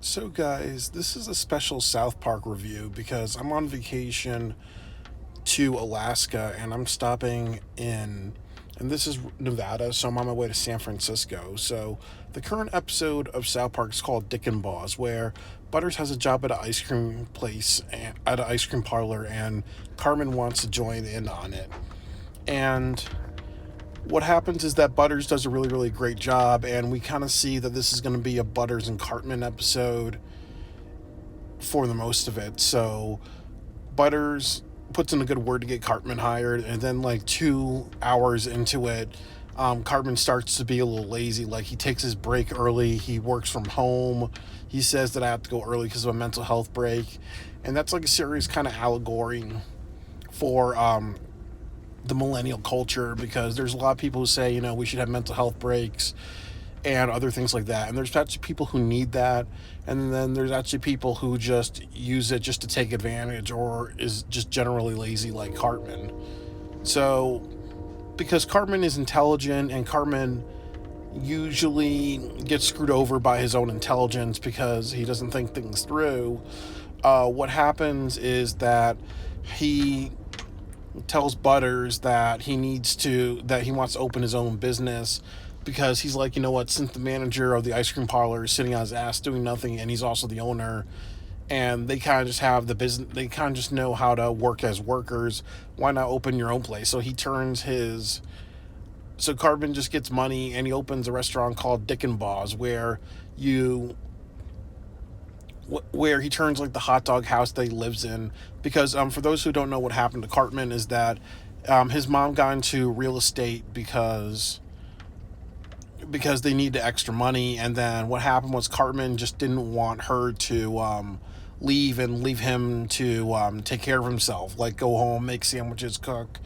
So, guys, this is a special South Park review because I'm on vacation to Alaska and I'm stopping and this is Nevada, so I'm on my way to San Francisco. So, the current episode of South Park is called DikinBaus, where Butters has a job at an ice cream place, at an ice cream parlor, and Carmen wants to join in on it. And what happens is that Butters does a really, really great job, and we kind of see that this is going to be a Butters and Cartman episode for the most of it. So Butters puts in a good word to get Cartman hired, and then like 2 hours into it, Cartman starts to be a little lazy. Like he takes his break early, he works from home. He says that I have to go early because of a mental health break, and that's like a serious kind of allegory for the millennial culture because there's a lot of people who say we should have mental health breaks and other things like that. And there's actually people who need that. And then there's actually people who just use it just to take advantage or is just generally lazy, like Cartman. So, because Cartman is intelligent and Cartman usually gets screwed over by his own intelligence because he doesn't think things through, what happens is that he tells Butters that he wants to open his own business because he's like, since the manager of the ice cream parlor is sitting on his ass doing nothing and he's also the owner and they kind of just have the business, they kind of just know how to work as workers, why not open your own place? So Cartman just gets money and he opens a restaurant called DikinBaus where he turns like the hot dog house that he lives in. Because for those who don't know, what happened to Cartman is that his mom got into real estate because they needed extra money, and then what happened was Cartman just didn't want her to leave and leave him to take care of himself, like go home, make sandwiches, cook,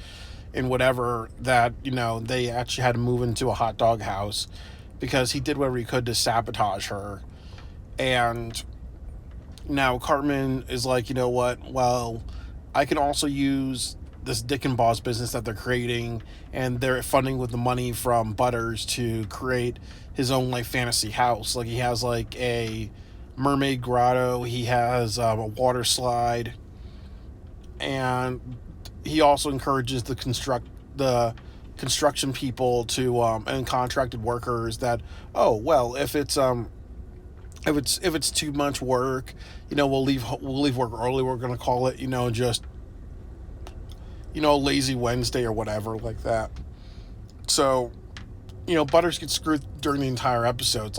and whatever. That they actually had to move into a hot dog house because he did whatever he could to sabotage her. And now Cartman is like, you know what? Well, I can also use this Dick and Boss business that they're creating, and they're funding with the money from Butters to create his own like fantasy house. Like he has like a mermaid grotto, he has a water slide, and he also encourages the construction people to and contracted workers that, oh well, if it's too much work, we'll leave work early. We're gonna call it, just lazy Wednesday or whatever like that. So, Butters gets screwed during the entire episode. It's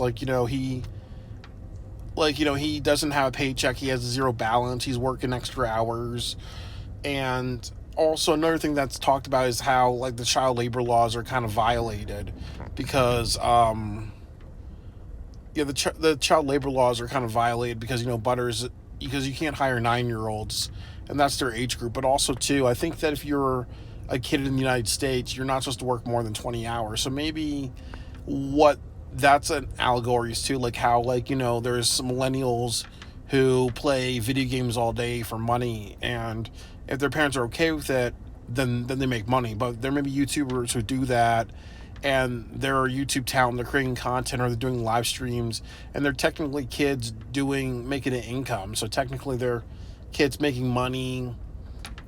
he doesn't have a paycheck. He has zero balance. He's working extra hours, and also another thing that's talked about is how like the child labor laws are kind of violated because the child labor laws are kind of violated because Butters, because you can't hire 9-year-olds, and that's their age group. But also too, I think that if you're a kid in the United States, you're not supposed to work more than 20 hours. So maybe what that's an allegory to, like how there's some millennials who play video games all day for money, and if their parents are okay with it, then they make money. But there may be YouTubers who do that, and they're a YouTube talent, they're creating content or they're doing live streams, and they're technically kids making an income. So technically they're kids making money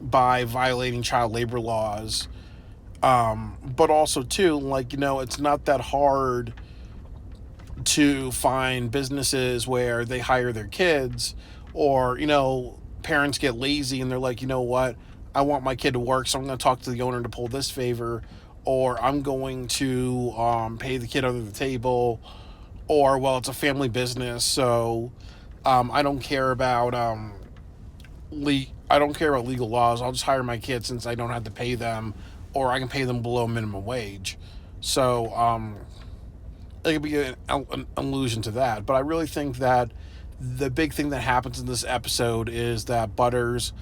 by violating child labor laws. But also too, it's not that hard to find businesses where they hire their kids, or parents get lazy and they're like, you know what, I want my kid to work, so I'm going to talk to the owner to pull this favor, or I'm going to pay the kid under the table, or well, it's a family business, so I don't care about I don't care about legal laws. I'll just hire my kids since I don't have to pay them, or I can pay them below minimum wage. So it could be an allusion to that. But I really think that the big thing that happens in this episode is that Butters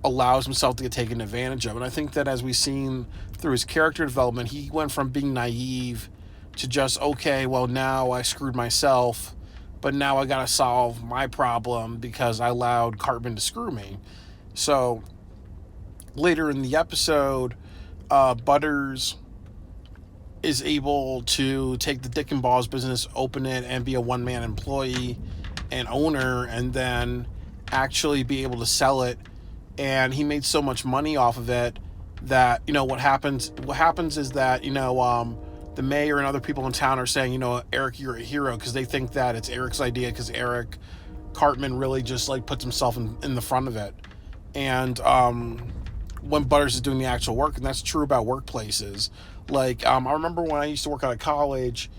allows himself to get taken advantage of. And I think that as we've seen through his character development, he went from being naive to just, okay, well, now I screwed myself, but now I gotta solve my problem because I allowed Cartman to screw me. So later in the episode, Butters is able to take the Dick and Balls business, open it, and be a one-man employee. an owner and then actually be able to sell it. And he made so much money off of it that, what happens is that, the mayor and other people in town are saying, Eric, you're a hero, because they think that it's Eric's idea, because Eric Cartman really just like puts himself in the front of it. And when Butters is doing the actual work, and that's true about workplaces. Like, I remember when I used to work out of college,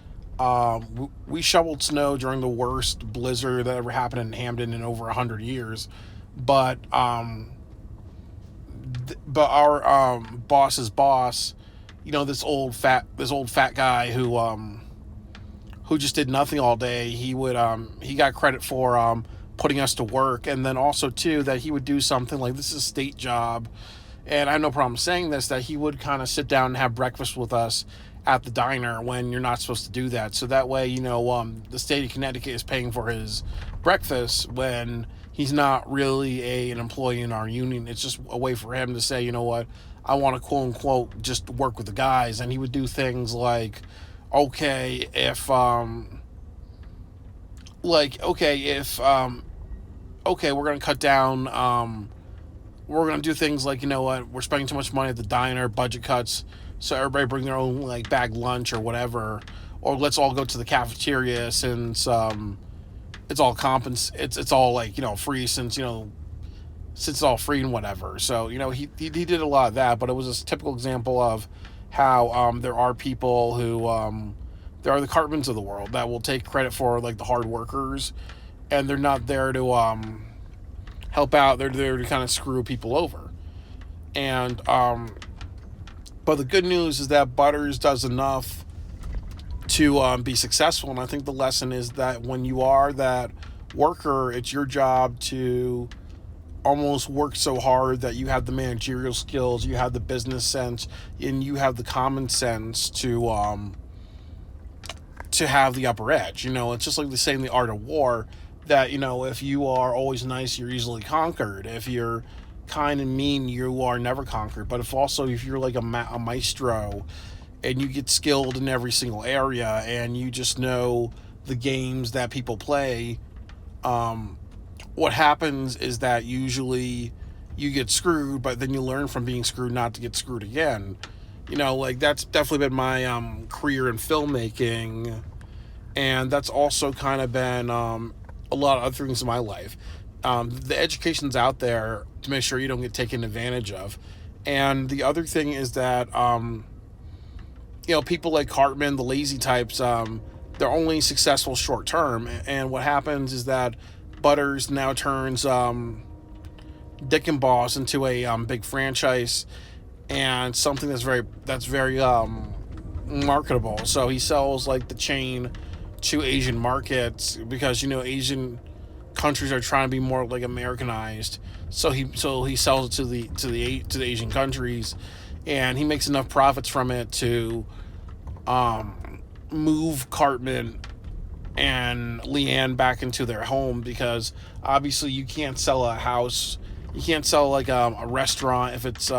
we shoveled snow during the worst blizzard that ever happened in Hamden in over 100 years. But our boss's boss, this old fat guy who just did nothing all day. He got credit for putting us to work, and then also too that he would do something like, this is a state job, and I have no problem saying this, that he would kind of sit down and have breakfast with us at the diner when you're not supposed to do that. So that way, the state of Connecticut is paying for his breakfast when he's not really an employee in our union. It's just a way for him to say, what, I want to quote unquote just work with the guys. And he would do things like, okay, if we're going to cut down, we're going to do things like, what, we're spending too much money at the diner, budget cuts, so everybody bring their own like bag lunch or whatever, or let's all go to the cafeteria since it's all it's all like, free, since it's all free and whatever. So he did a lot of that, but it was a typical example of how there are people who there are the Cartmans of the world that will take credit for like the hard workers, and they're not there to help out. They're there to kind of screw people over. And but the good news is that Butters does enough to be successful. And I think the lesson is that when you are that worker, it's your job to almost work so hard that you have the managerial skills, you have the business sense, and you have the common sense to have the upper edge. It's just like they say in The Art of War that, if you are always nice, you're easily conquered. If you're kind and mean, you are never conquered. But if you're like a maestro, and you get skilled in every single area, and you just know the games that people play, what happens is that usually you get screwed, but then you learn from being screwed not to get screwed again. Like that's definitely been my career in filmmaking, and that's also kind of been a lot of other things in my life. The education's out there to make sure you don't get taken advantage of. And the other thing is that people like Cartman, the lazy types, they're only successful short term. And what happens is that Butters now turns DikinBaus into a big franchise, and something that's very marketable. So he sells like the chain to Asian markets, because Asian countries are trying to be more like Americanized. So he sells it to the Asian countries, and he makes enough profits from it to move Cartman and Leanne back into their home, because obviously you can't sell a house, you can't sell like a restaurant if it's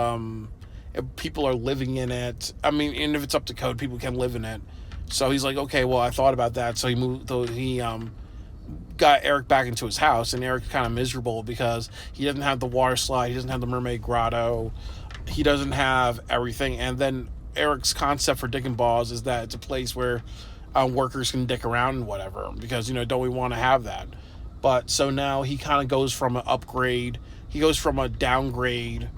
if people are living in it. I mean, and if it's up to code, people can live in it. So he's like, okay, well, I thought about that. So he got Eric back into his house, and Eric's kind of miserable because he doesn't have the water slide, he doesn't have the mermaid grotto, he doesn't have everything. And then Eric's concept for DikinBaus is that it's a place where workers can dick around and whatever, because don't we want to have that? But so now he kind of goes from a downgrade,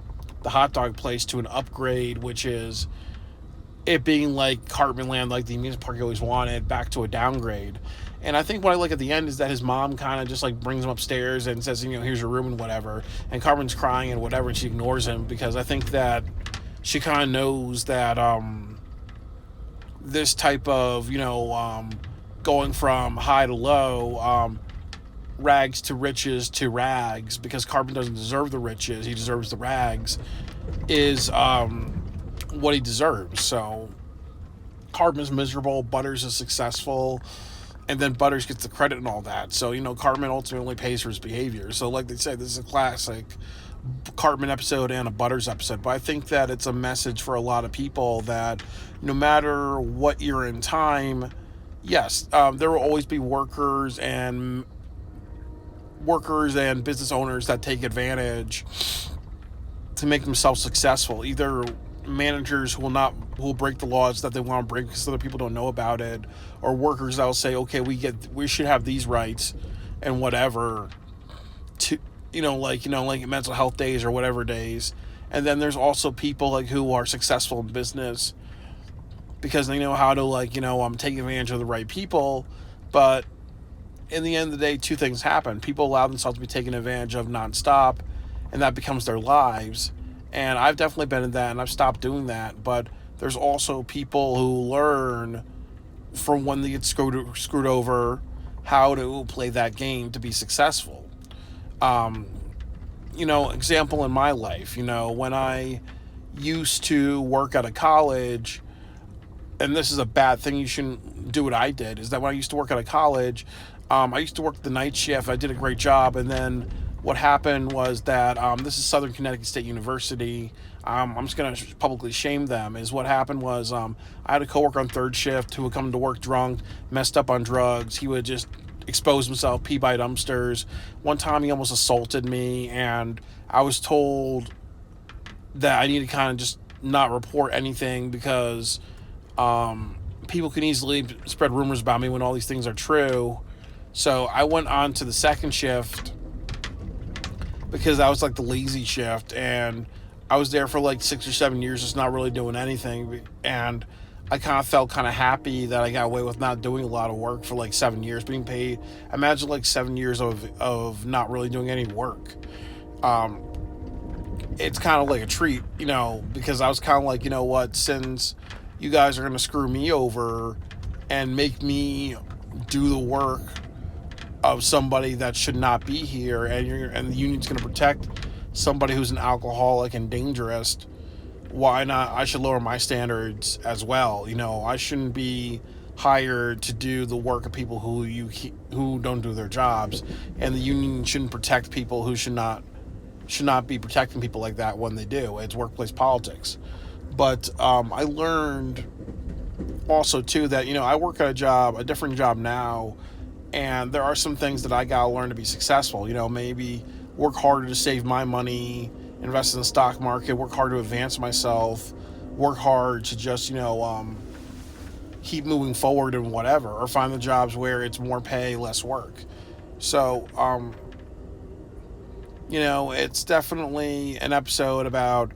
the hot dog place, to an upgrade, which is it being like Cartman Land, like the amusement park he always wanted, back to a downgrade. And I think what I like at the end is that his mom kind of just like brings him upstairs and says, here's your room and whatever. And Cartman's crying and whatever, and she ignores him, because I think that she kind of knows that this type of, going from high to low, rags to riches to rags, because Cartman doesn't deserve the riches, he deserves the rags, is what he deserves. So Cartman's miserable, Butters is successful, and then Butters gets the credit and all that. So, Cartman ultimately pays for his behavior. So like they say, this is a classic Cartman episode and a Butters episode. But I think that it's a message for a lot of people that no matter what you're in time, yes, there will always be workers and workers and business owners that take advantage to make themselves successful. Either managers who will break the laws that they want to break because other people don't know about it, or workers that will say, okay, we should have these rights and whatever, to like mental health days or whatever days. And then there's also people like who are successful in business because they know how to take advantage of the right people. But in the end of the day, two things happen. People allow themselves to be taken advantage of nonstop, and that becomes their lives. And I've definitely been in that, and I've stopped doing that. But there's also people who learn from when they get screwed over how to play that game to be successful. Example in my life, when I used to work at a college, and this is a bad thing, you shouldn't do what I did, is that when I used to work at a college, I used to work the night shift. I did a great job, and then what happened was that this is Southern Connecticut State University. I'm just going to publicly shame them. Is what happened was I had a coworker on third shift who would come to work drunk, messed up on drugs. He would just expose himself, pee by dumpsters. One time he almost assaulted me, and I was told that I need to kind of just not report anything because people can easily spread rumors about me when all these things are true. So I went on to the second shift because that was like the lazy shift, and I was there for like 6 or 7 years just not really doing anything, and I kind of felt kind of happy that I got away with not doing a lot of work for like 7 years, being paid. Imagine like 7 years of not really doing any work. It's kind of like a treat, because I was kind of like, you know what, since you guys are going to screw me over and make me do the work of somebody that should not be here, and the union's going to protect somebody who's an alcoholic and dangerous, why not? I should lower my standards as well. I shouldn't be hired to do the work of people who don't do their jobs, and the union shouldn't protect people who should not be protecting people like that when they do. It's workplace politics. But I learned also too that I work at a different job now, and there are some things that I gotta learn to be successful. Maybe work harder to save my money, invest in the stock market, work hard to advance myself, work hard to just keep moving forward and whatever, or find the jobs where it's more pay, less work. So it's definitely an episode about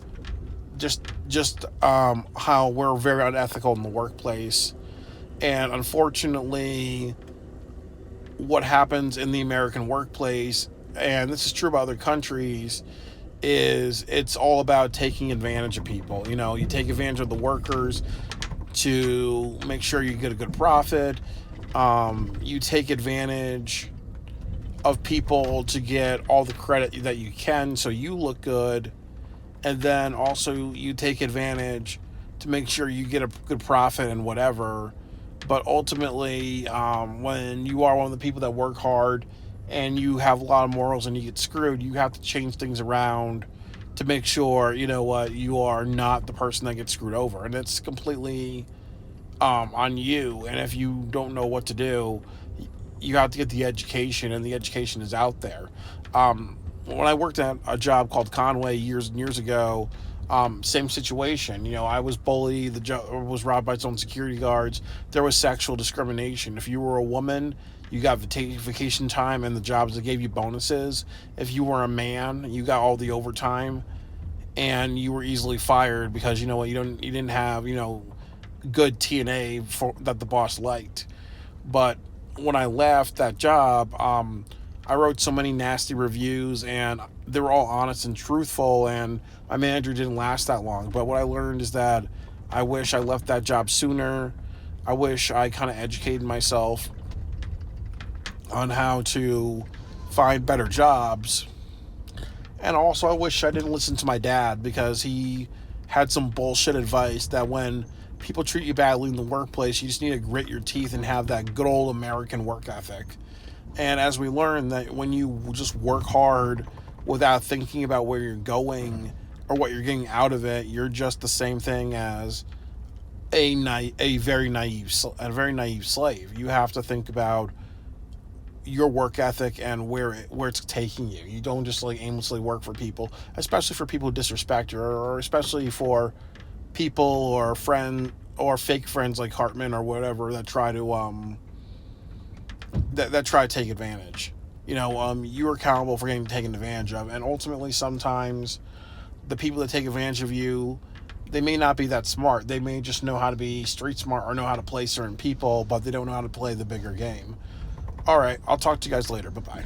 just how we're very unethical in the workplace, and unfortunately what happens in the American workplace, and this is true about other countries, is it's all about taking advantage of people. You take advantage of the workers to make sure you get a good profit. You take advantage of people to get all the credit that you can so you look good, and then also you take advantage to make sure you get a good profit and whatever. But ultimately, when you are one of the people that work hard and you have a lot of morals and you get screwed, you have to change things around to make sure, you are not the person that gets screwed over. And it's completely on you. And if you don't know what to do, you have to get the education, and the education is out there. When I worked at a job called Conway years and years ago, same situation. I was bullied. The job was robbed by its own security guards. There was sexual discrimination. If you were a woman, you got vacation time and the jobs that gave you bonuses. If you were a man, you got all the overtime, and you were easily fired because you didn't have good TNA that the boss liked. But when I left that job, I wrote so many nasty reviews, and they were all honest and truthful, and my manager didn't last that long. But what I learned is that I wish I left that job sooner. I wish I kind of educated myself on how to find better jobs. And also I wish I didn't listen to my dad, because he had some bullshit advice that when people treat you badly in the workplace, you just need to grit your teeth and have that good old American work ethic. And as we learned, that when you just work hard without thinking about where you're going or what you're getting out of it, you're just the same thing as a very naive slave. You have to think about your work ethic and where it's taking you. You don't just like aimlessly work for people, especially for people who disrespect you, or especially for people or fake friends like Hartman or whatever that try to that try to take advantage. You're accountable for getting taken advantage of, and ultimately, sometimes the people that take advantage of you, they may not be that smart. They may just know how to be street smart or know how to play certain people, but they don't know how to play the bigger game. All right, I'll talk to you guys later. Bye bye.